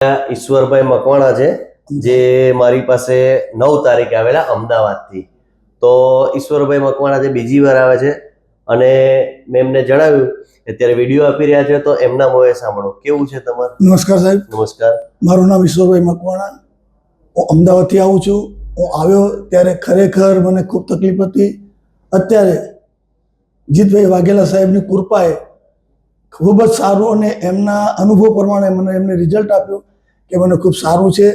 ઈશ્વરભાઈ મકવાણા છે જે મારી પાસે 9 તારીખે આવેલા અમદાવાદથી. તો ઈશ્વરભાઈ મકવાણા જે બીજી વાર આવે છે અને મેં એમને જણાવ્યું કે અત્યારે વિડીયો આપી રહ્યા છે તો એમના મોએ સાંભળો. કેવું છે તમારું? નમસ્કાર સાહેબ. નમસ્કાર. મારું નામ ઈશ્વરભાઈ મકવાણા. હું અમદાવાદથી આવું છું. હું આવ્યો ત્યારે ખરેખર મને ખૂબ તકલીફ હતી. અત્યારે જીતભાઈ વાઘેલા સાહેબની કૃપાએ ખૂબ જ સારું અને એમના અનુભવ પ્રમાણે મને એમને રિઝલ્ટ આપ્યું કે મને ખૂબ સારું છે.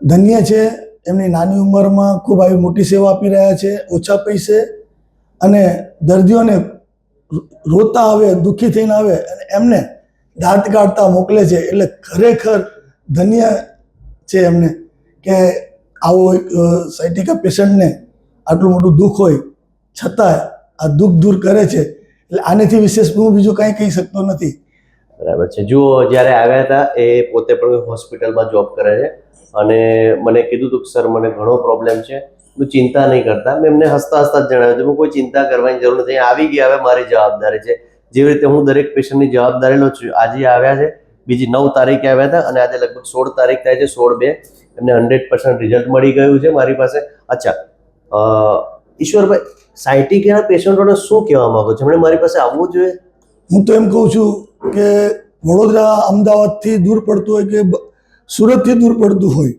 ધન્ય છે. એમની નાની ઉંમરમાં ખૂબ આવી મોટી સેવા આપી રહ્યા છે, ઓછા પૈસે, અને દર્દીઓને રોતા આવે, દુઃખી થઈને આવે અને એમને દાંત કાઢતા મોકલે છે. એટલે ખરેખર ધન્ય છે એમને કે આવો એક સાયટિકા પેશન્ટને આટલું મોટું દુઃખ હોય છતાં આ દુઃખ દૂર કરે છે. એટલે આનેથી વિશેષ હું બીજું કાંઈ કહી શકતો નથી. બરાબર છે. જુઓ, જ્યારે આવ્યા હતા એ પોતે પણ હોસ્પિટલમાં જોબ કરે છે અને મને કીધું હતું કે સર મને ઘણો પ્રોબ્લેમ છે, હું ચિંતા નહીં કરતા. મેં એમને હસતા હસતા જ જણાવ્યું હતું કોઈ ચિંતા કરવાની જરૂર નથી, આવી ગયા હવે મારી જવાબદારી છે. જેવી રીતે હું દરેક પેશન્ટની જવાબદારી લઉં છું. આજે આવ્યા છે, બીજી 9 તારીખે આવ્યા હતા અને આજે લગભગ 16 તારીખ થાય છે, 16/2. એમને 100% રિઝલ્ટ મળી ગયું છે મારી પાસે. અચ્છા ઈશ્વરભાઈ, સાયટિકાના પેશન્ટોને શું કહેવા માંગો છો? એમણે મારી પાસે આવવું જોઈએ? હું તો એમ કહું છું કે વડોદરા અમદાવાદથી દૂર પડતું હોય કે સુરતથી દૂર પડતું હોય,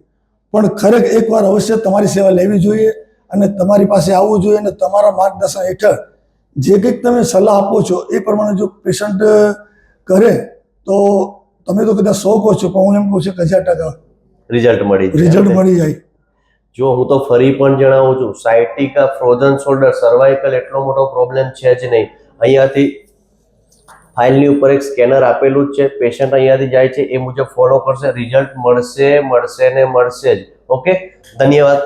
પણ ખરેખર એકવાર અવશ્ય તમારી સેવા લેવી જોઈએ અને તમારી પાસે આવવું જોઈએ. અને તમારા માર્ગદર્શન હેઠળ જે કંઈક તમે સલાહ આપો છો એ પ્રમાણે જો પેશન્ટ કરે તો તમે તો કદાચ 100 કહો છો, પણ હું એમ કહું છું કે 1000% રિઝલ્ટ મળી જાય. જો હું તો ફરી પણ જણાવું છું, સાયટિકા, ફ્રોઝન શોલ્ડર, સર્વાઇકલ એટલો મોટો પ્રોબ્લેમ છે જ નહીં. અહીંયાથી ફાઇલની ઉપર એક સ્કેનર આપેલું જ છે, પેશન્ટ અહીંયાથી જાય છે, એ મુજબ ફોલો કરશે, રિઝલ્ટ મળશે ને મળશે જ. ઓકે, ધન્યવાદ.